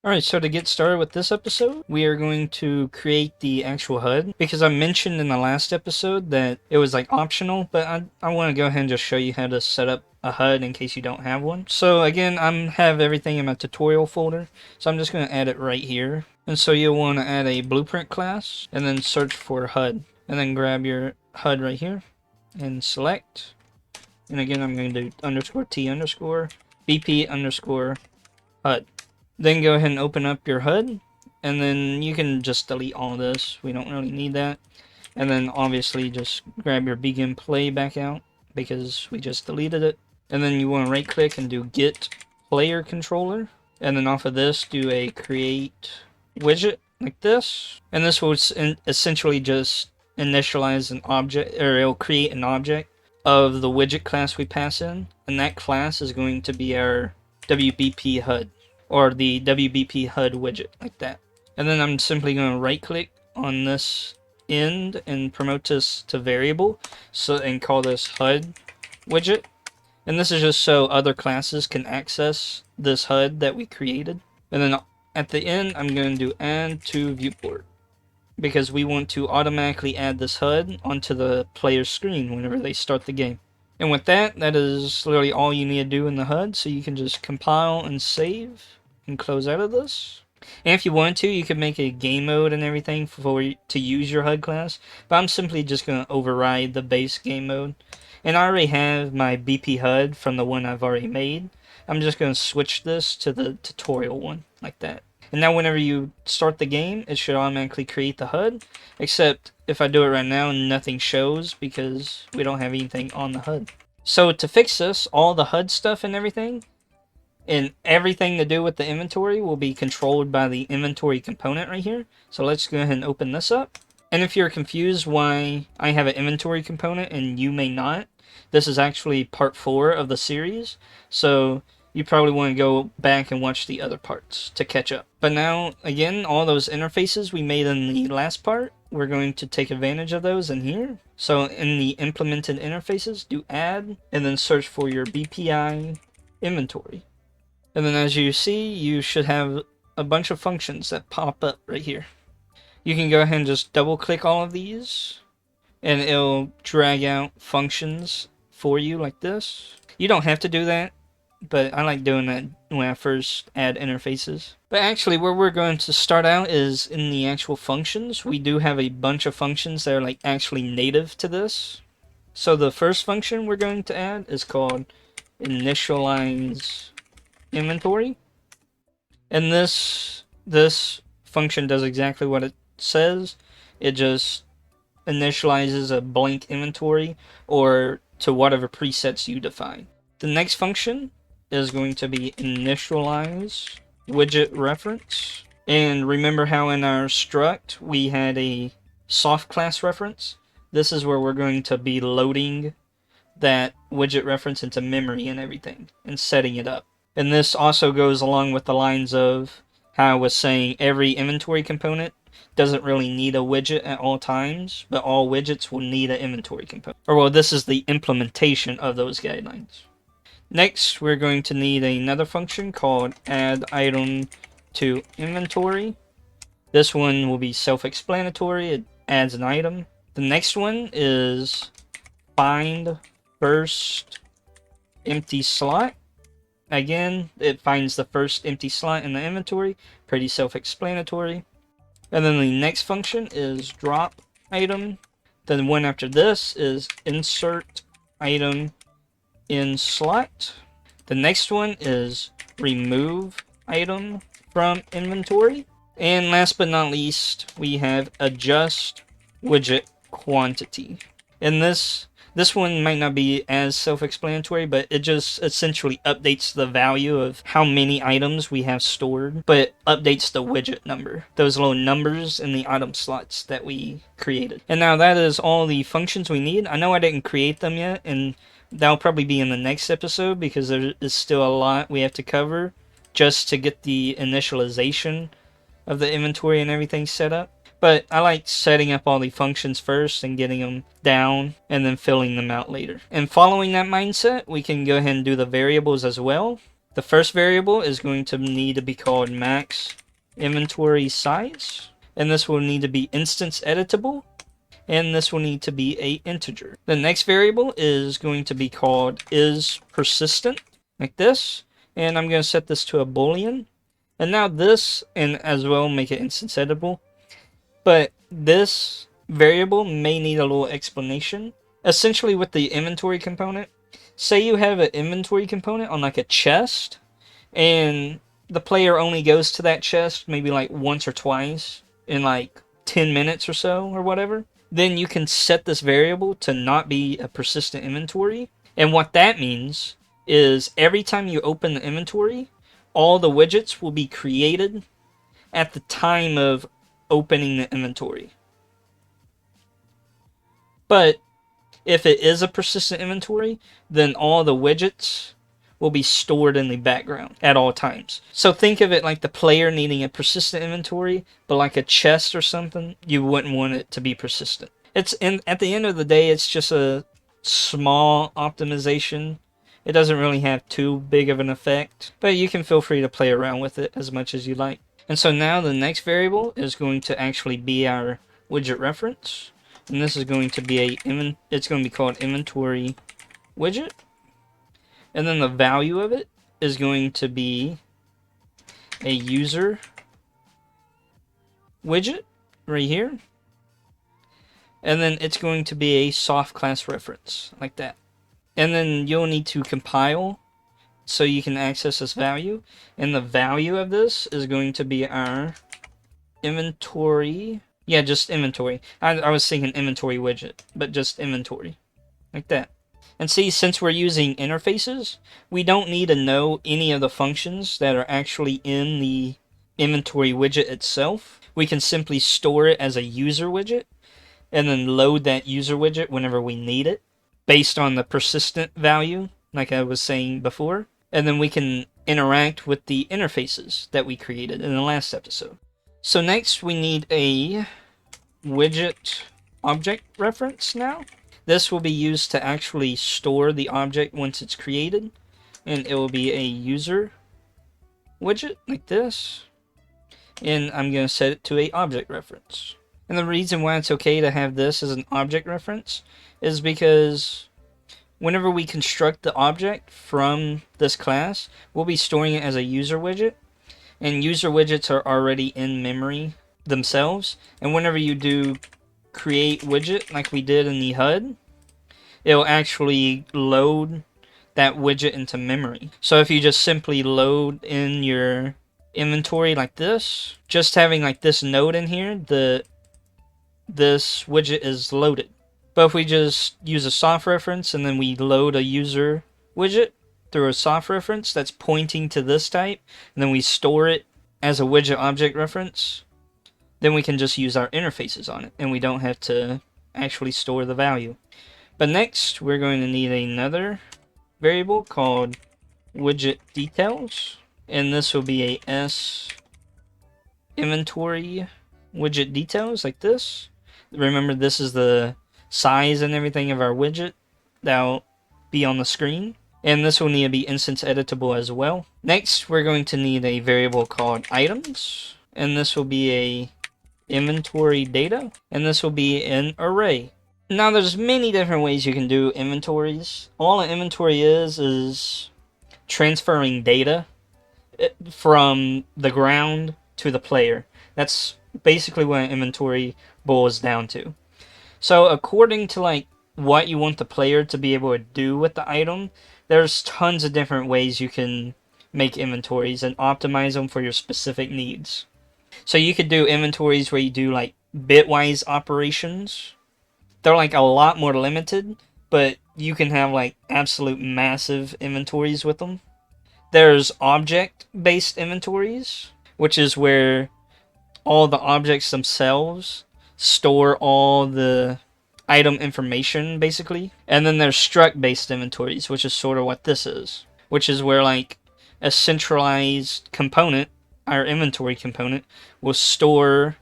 Alright, so to get started with this episode, we are going to create the actual HUD, because I mentioned in the last episode that it was like optional, but I want to go ahead and just show you how to set up a HUD in case you don't have one. So again, I have everything in my tutorial folder, so I'm just going to add it right here. And so you'll want to add a blueprint class, and then search for HUD, and then grab your HUD right here, and select. And again, I'm going to do _t BP HUD. Then go ahead and open up your HUD, and then you can just delete all of this. We don't really need that. And then obviously just grab your begin play back out because we just deleted it. And then you want to right click and do get player controller. And then off of this, do a create widget like this. And this will essentially just initialize an object, or it'll create an object of the widget class we pass in. And that class is going to be our WBP HUD, or the WBP HUD widget, like that. And then I'm simply going to right click on this end and promote this to variable, and call this HUD widget. And this is just so other classes can access this HUD that we created. And then at the end, I'm going to do add to viewport, because we want to automatically add this HUD onto the player's screen whenever they start the game. And with that, that is literally all you need to do in the HUD, so you can just compile and save and close out of this. And if you want to, you could make a game mode and everything to use your HUD class, but I'm simply just going to override the base game mode. And I already have my BP HUD from the one I've already made. I'm just going to switch this to the tutorial one, like that. And now whenever you start the game, it should automatically create the HUD, except if I do it right now, nothing shows because we don't have anything on the HUD. So to fix this, all the HUD stuff and everything to do with the inventory will be controlled by the inventory component right here. So let's go ahead and open this up. And if you're confused why I have an inventory component and you may not, this is actually part 4 of the series. So you probably want to go back and watch the other parts to catch up. But now, again, all those interfaces we made in the last part, we're going to take advantage of those in here. So in the implemented interfaces, do add, and then search for your BPI inventory. And then as you see, you should have a bunch of functions that pop up right here. You can go ahead and just double click all of these, and it'll drag out functions for you like this. You don't have to do that, but I like doing that when I first add interfaces. But actually, where we're going to start out is in the actual functions. We do have a bunch of functions that are like actually native to this. So the first function we're going to add is called initialize inventory. And this function does exactly what it says. It just initializes a blank inventory or to whatever presets you define. The next function is going to be initialize widget reference. And remember how in our struct we had a soft class reference? This is where we're going to be loading that widget reference into memory and everything and setting it up. And this also goes along with the lines of how I was saying every inventory component doesn't really need a widget at all times, but all widgets will need an inventory component. Or well, this is the implementation of those guidelines. Next, we're going to need another function called add item to inventory. This one will be self-explanatory. It adds an item. The next one is find first empty slot. Again, it finds the first empty slot in the inventory. Pretty self-explanatory. And then the next function is drop item. Then the one after this is insert item in slot. The next one is remove item from inventory. And last but not least, we have adjust widget quantity. And this one might not be as self-explanatory, but it just essentially updates the value of how many items we have stored, but it updates the widget number, those little numbers in the item slots that we created. And now that is all the functions we need. I know I didn't create them yet, and that'll probably be in the next episode because there is still a lot we have to cover just to get the initialization of the inventory and everything set up. But I like setting up all the functions first and getting them down and then filling them out later. And following that mindset, we can go ahead and do the variables as well. The first variable is going to need to be called max inventory size, and this will need to be instance editable, and this will need to be a integer. The next variable is going to be called is persistent, like this, and I'm going to set this to a boolean. And now this, and as well make it instance editable, but this variable may need a little explanation. Essentially with the inventory component, say you have an inventory component on like a chest, and the player only goes to that chest maybe like once or twice in like 10 minutes or so or whatever, then you can set this variable to not be a persistent inventory. And what that means is every time you open the inventory, all the widgets will be created at the time of opening the inventory. But if it is a persistent inventory, then all the widgets will be stored in the background at all times. So think of it like the player needing a persistent inventory, but like a chest or something, you wouldn't want it to be persistent. At the end of the day, it's just a small optimization. It doesn't really have too big of an effect, but you can feel free to play around with it as much as you like. And so now the next variable is going to actually be our widget reference. And this is going to be it's going to be called inventory widget. And then the value of it is going to be a user widget right here. And then it's going to be a soft class reference like that. And then you'll need to compile so you can access this value. And the value of this is going to be our inventory. Yeah, just inventory. I was thinking inventory widget, but just inventory. Like that. And see, since we're using interfaces, we don't need to know any of the functions that are actually in the inventory widget itself. We can simply store it as a user widget and then load that user widget whenever we need it based on the persistent value, like I was saying before. And then we can interact with the interfaces that we created in the last episode. So next we need a widget object reference now. This will be used to actually store the object once it's created, and it will be a user widget like this, and I'm going to set it to a object reference. And the reason why it's okay to have this as an object reference is because whenever we construct the object from this class, we'll be storing it as a user widget, and user widgets are already in memory themselves, and whenever you do create widget like we did in the HUD, it'll actually load that widget into memory. So if you just simply load in your inventory like this, just having like this node in here, this widget is loaded. But if we just use a soft reference and then we load a user widget through a soft reference that's pointing to this type, and then we store it as a widget object reference, then we can just use our interfaces on it, and we don't have to actually store the value. But next, we're going to need another variable called widget details, and this will be a s inventory widget details like this. Remember, this is the size and everything of our widget that'll be on the screen, and this will need to be instance editable as well. Next, we're going to need a variable called items, and this will be a inventory data, and this will be an array. Now there's many different ways you can do inventories. All an inventory is transferring data from the ground to the player. That's basically what an inventory boils down to. So according to like what you want the player to be able to do with the item, there's tons of different ways you can make inventories and optimize them for your specific needs. So you could do inventories where you do like bitwise operations. They're like a lot more limited, but you can have like absolute massive inventories with them. There's object-based inventories, which is where all the objects themselves store all the item information, basically. And then there's struct-based inventories, which is sort of what this is, which is where like a centralized component, our inventory component, will store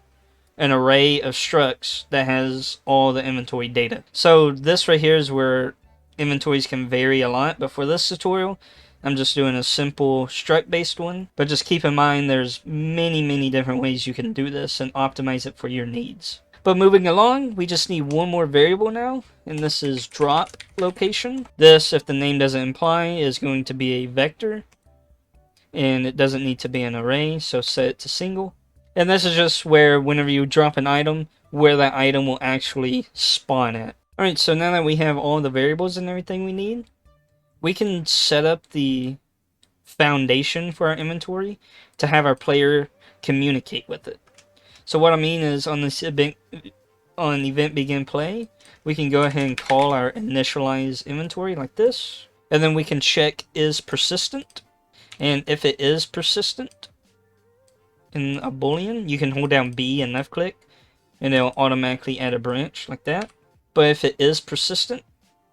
an array of structs that has all the inventory data. So this right here is where inventories can vary a lot, but for this tutorial, I'm just doing a simple struct based one, but just keep in mind there's many different ways you can do this and optimize it for your needs. But moving along, we just need one more variable now, and this is drop location. This, if the name doesn't imply, is going to be a vector, and it doesn't need to be an array, so set it to single. And this is just where whenever you drop an item, where that item will actually spawn at. Alright, so now that we have all the variables and everything we need, we can set up the foundation for our inventory to have our player communicate with it. So what I mean is on this event, on event begin play, we can go ahead and call our initialize inventory like this, and then we can check is persistent, and if it is persistent in a boolean, you can hold down B and left click, and it'll automatically add a branch like that. But if it is persistent,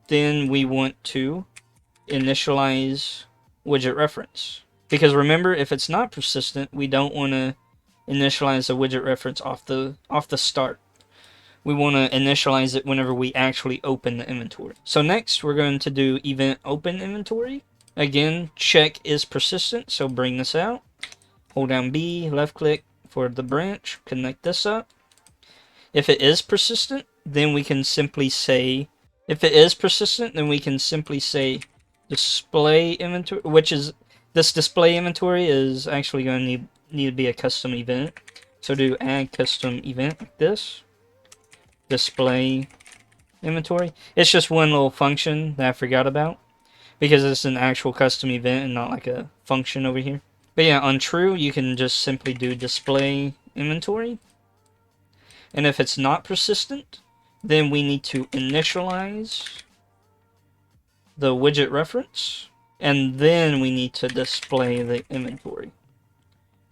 then we want to initialize widget reference, because remember, if it's not persistent, we don't want to initialize a widget reference off the start. We want to initialize it whenever we actually open the inventory. So next we're going to do event open inventory. Again, check is persistent, so bring this out, hold down B, left click for the branch, connect this up. If it is persistent, then we can simply say display inventory, which is, this display inventory is actually going to need to be a custom event. So do add custom event like this, display inventory. It's just one little function that I forgot about, because it's an actual custom event and not like a function over here. But yeah, on true, you can just simply do display inventory. And if it's not persistent, then we need to initialize the widget reference, and then we need to display the inventory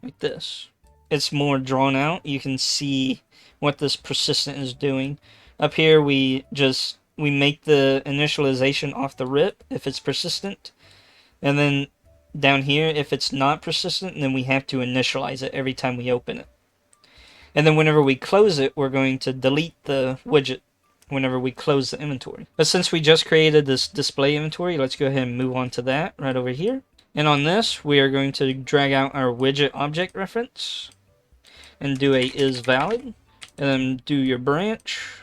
like this. It's more drawn out. You can see what this persistent is doing. Up here we make the initialization off the rip if it's persistent, and then down here if it's not persistent, then we have to initialize it every time we open it. And then whenever we close it, we're going to delete the widget whenever we close the inventory. But since we just created this display inventory, let's go ahead and move on to that right over here. And on this, we are going to drag out our widget object reference and do a is valid, and then do your branch,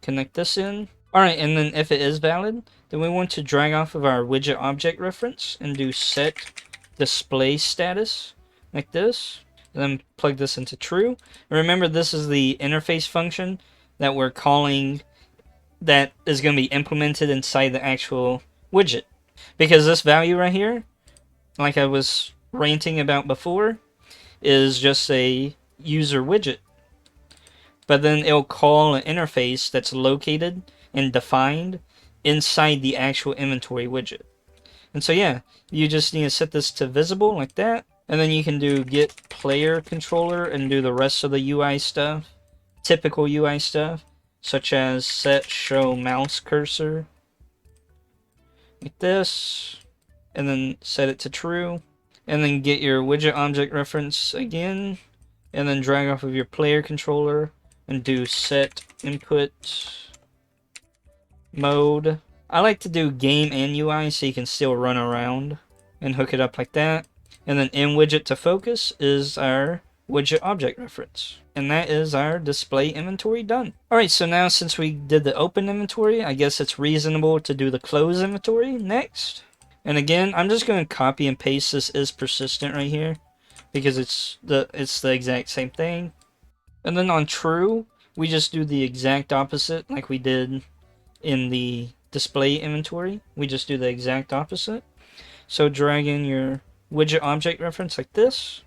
connect this in. Alright, and then if it is valid, then we want to drag off of our widget object reference and do set display status like this, and then plug this into true. And remember, this is the interface function that we're calling, that is going to be implemented inside the actual widget. Because this value right here, like I was ranting about before, is just a user widget. But then it'll call an interface that's located and defined inside the actual inventory widget. And so yeah, you just need to set this to visible like that. And then you can do get player controller and do the rest of the UI stuff. Typical UI stuff, such as set show mouse cursor like this, and then set it to true, and then get your widget object reference again, and then drag off of your player controller and do set input mode. I like to do game and UI so you can still run around, and hook it up like that. And then in widget to focus is our widget object reference. And that is our display inventory done. Alright, so now since we did the open inventory, I guess it's reasonable to do the close inventory next. And again, I'm just going to copy and paste this is persistent right here, because it's the exact same thing. And then on true, we just do the exact opposite like we did in the display inventory. We just do the exact opposite. So drag in your widget object reference like this,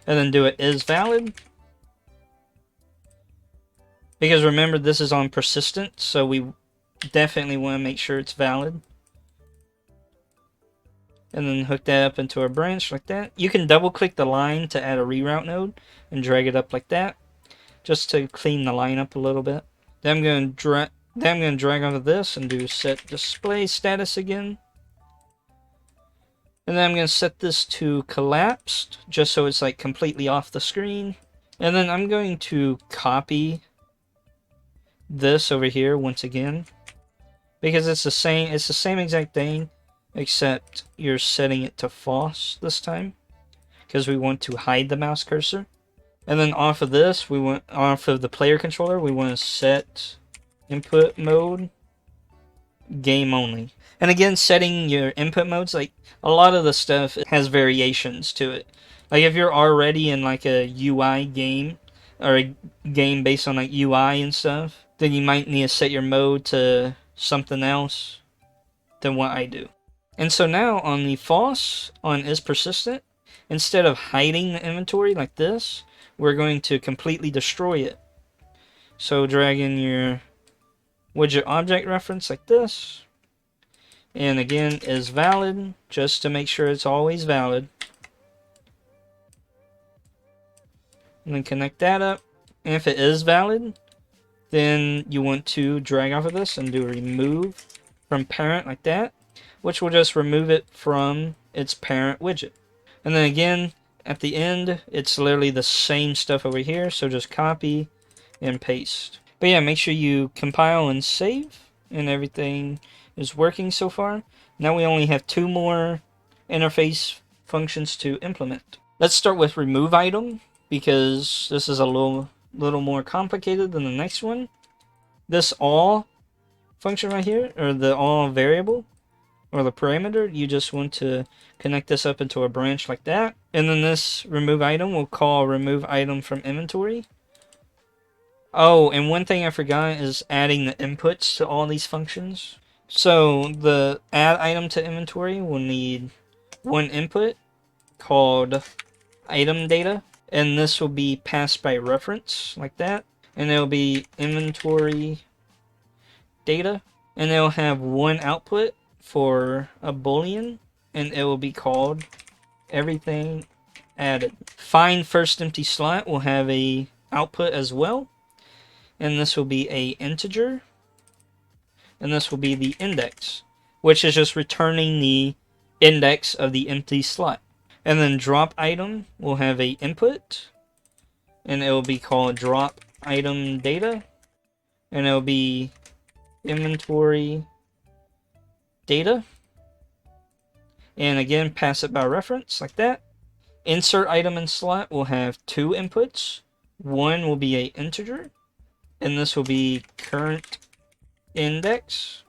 and then do it is valid, because remember this is on persistent, so we definitely want to make sure it's valid. And then hook that up into our branch like that. You can double click the line to add a reroute node and drag it up like that, just to clean the line up a little bit. Then I'm going to drag onto this and do set display status again. And then I'm going to set this to collapsed, just so it's like completely off the screen. And then I'm going to copy this over here once again, because it's the same exact thing, except you're setting it to false this time because we want to hide the mouse cursor. And then off of this, off of the player controller, we want to set input mode game only. And again, setting your input modes, like a lot of the stuff has variations to it. Like if you're already in like a UI game or a game based on like UI and stuff, then you might need to set your mode to something else than what I do. And so now on the false on is persistent, instead of hiding the inventory like this, we're going to completely destroy it. So drag in your widget object reference like this. And again, is valid, just to make sure it's always valid. And then connect that up. And if it is valid, then you want to drag off of this and do remove from parent like that, which will just remove it from its parent widget. And then again, at the end, it's literally the same stuff over here, so just copy and paste. But yeah, make sure you compile and save, and everything is working so far. Now we only have 2 more interface functions to implement. Let's start with remove item, because this is a little more complicated than the next one. This all function right here, or the all variable, or the parameter, you just want to connect this up into a branch like that. And then this remove item will call remove item from inventory. Oh, and one thing I forgot is adding the inputs to all these functions. So the add item to inventory will need one input called item data, and this will be passed by reference like that, and it'll be inventory data, and it'll have one output for a boolean, and it will be called everything added. Find first empty slot will have a output as well, and this will be a integer, and this will be the index, which is just returning the index of the empty slot. And then drop item will have a input, and it will be called drop item data, and it will be inventory data, and again pass it by reference like that. Insert item in slot will have 2 inputs. One will be a integer, and this will be current index.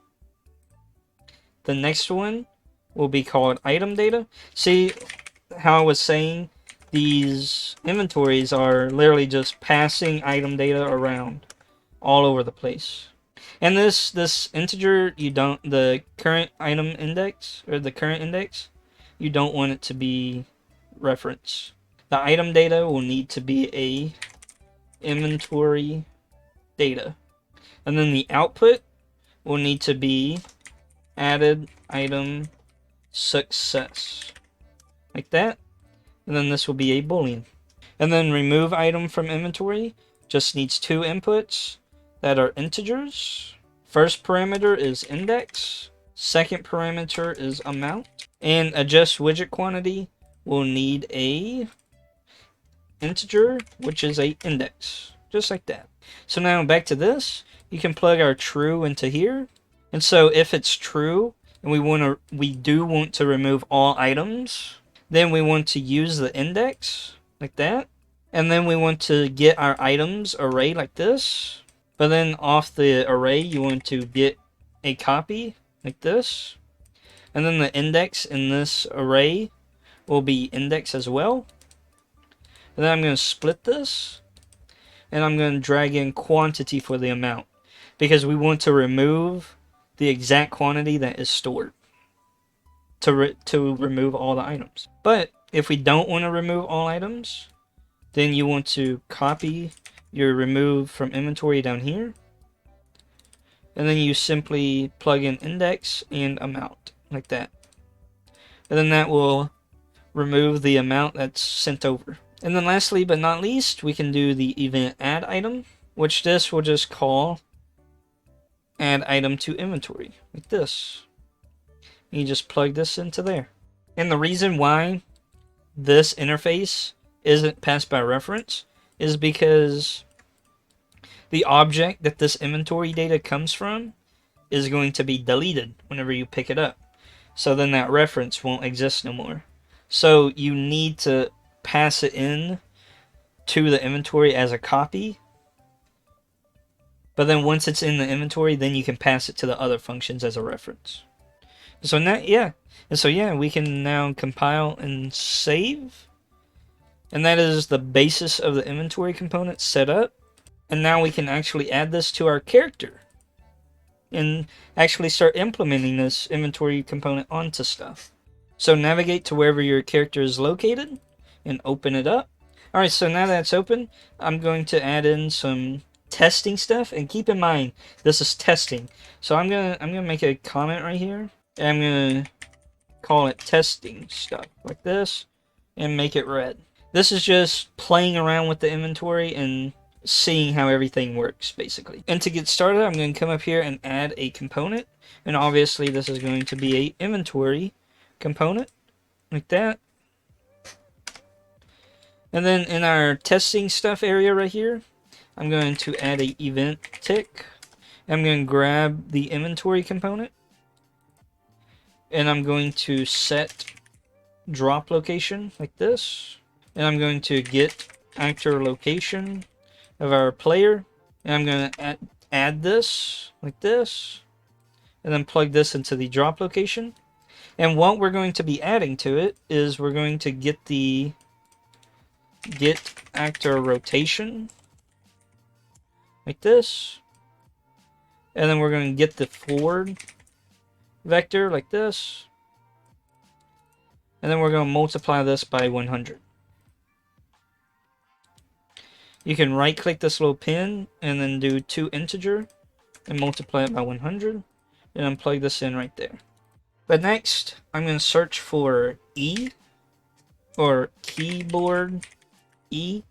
The next one will be called item data. See how I was saying these inventories are literally just passing item data around all over the place. And this integer, the current item index, or the current index, you don't want it to be reference. The item data will need to be a inventory data. And then the output will need to be added item success. Like that. And then this will be a boolean. And then remove item from inventory just needs 2 inputs that are integers. First parameter is index. Second parameter is amount. And adjust widget quantity will need a integer, which is a index. Just like that. So now back to this. You can plug our true into here. And so if it's true, and we do want to remove all items, then we want to use the index like that. And then we want to get our items array like this. But then off the array, you want to get a copy like this. And then the index in this array will be index as well. And then I'm going to split this. And I'm going to drag in quantity for the amount, because we want to remove the exact quantity that is stored to remove all the items. But if we don't want to remove all items, then you want to copy your remove from inventory down here, and then you simply plug in index and amount like that, and then that will remove the amount that's sent over. And then lastly but not least, we can do the event add item, which this will just call add item to inventory like this. And you just plug this into there. And the reason why this interface isn't passed by reference is because the object that this inventory data comes from is going to be deleted whenever you pick it up. So then that reference won't exist no more. So you need to pass it in to the inventory as a copy. But then once it's in the inventory, then you can pass it to the other functions as a reference. So now, we can now compile and save. And that is the basis of the inventory component set up. And now we can actually add this to our character and actually start implementing this inventory component onto stuff. So navigate to wherever your character is located and open it up. Alright, so now that it's open, I'm going to add in some testing stuff, and keep in mind this is testing. So I'm gonna make a comment right here, and I'm gonna call it testing stuff like this and make it red. This is just playing around with the inventory and seeing how everything works, basically. And to get started, I'm going to come up here and add a component, and obviously this is going to be a inventory component like that. And then in our testing stuff area right here, I'm going to add a event tick. I'm going to grab the inventory component, and I'm going to set drop location like this, and I'm going to get actor location of our player, and I'm going to add this like this, and then plug this into the drop location. And what we're going to be adding to it is we're going to get the get actor rotation like this, and then we're going to get the forward vector like this, and then we're going to multiply this by 100. You can right click this little pin and then do toInteger and multiply it by 100, and then plug this in right there. But next I'm going to search for E, or keyboard E,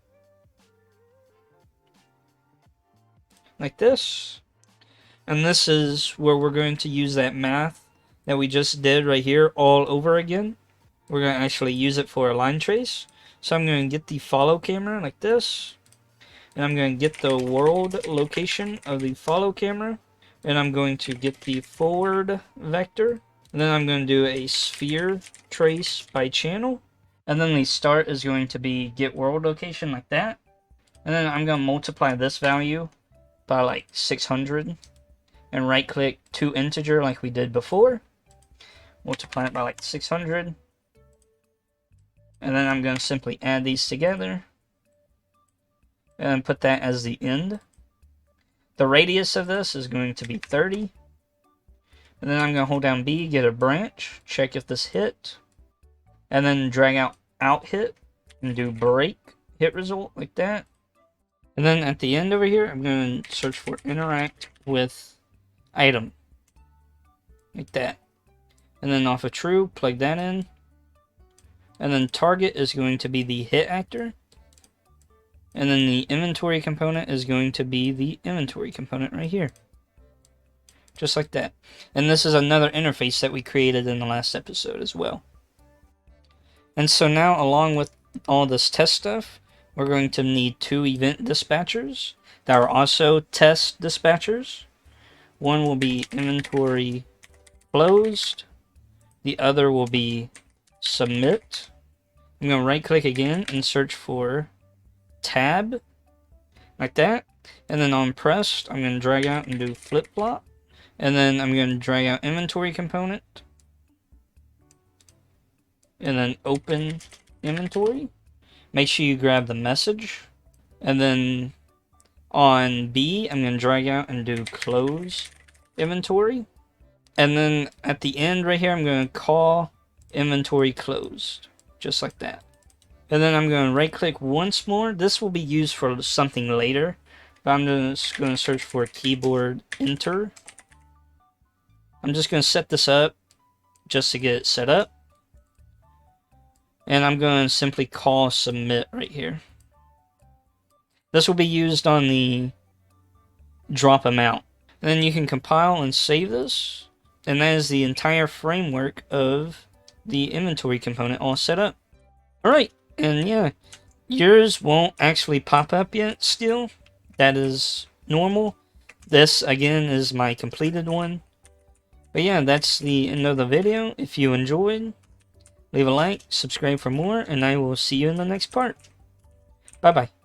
like this. And this is where we're going to use that math that we just did right here all over again. We're going to actually use it for a line trace. So I'm going to get the follow camera like this, and I'm going to get the world location of the follow camera, and I'm going to get the forward vector, and then I'm going to do a sphere trace by channel, and then the start is going to be get world location like that, and then I'm going to multiply this value by like 600 and right click toInteger like we did before, multiply it by like 600, and then I'm going to simply add these together and put that as the end. The radius of this is going to be 30, and then I'm going to hold down B, get a branch, check if this hit, and then drag out hit and do break hit result like that. And then at the end over here, I'm going to search for interact with item like that, and then off of true, plug that in, and then target is going to be the hit actor, and then the inventory component is going to be the inventory component right here, just like that. And this is another interface that we created in the last episode as well. And so now, along with all this test stuff, we're going to need 2 event dispatchers that are also test dispatchers. One will be inventory closed, the other will be submit. I'm going to right click again and search for tab like that, and then on pressed I'm going to drag out and do flip flop, and then I'm going to drag out inventory component and then open inventory. Make sure you grab the message, and then on B I'm going to drag out and do close inventory, and then at the end right here I'm going to call inventory closed, just like that. And then I'm going to right click once more. This will be used for something later, but I'm just going to search for keyboard enter. I'm just going to set this up just to get it set up, and I'm going to simply call submit right here. This will be used on the drop amount. And then you can compile and save this, and that is the entire framework of the inventory component all set up. Alright, and yeah, yours won't actually pop up yet still. That is normal. This again is my completed one. But yeah, that's the end of the video. If you enjoyed, leave a like, subscribe for more, and I will see you in the next part. Bye bye.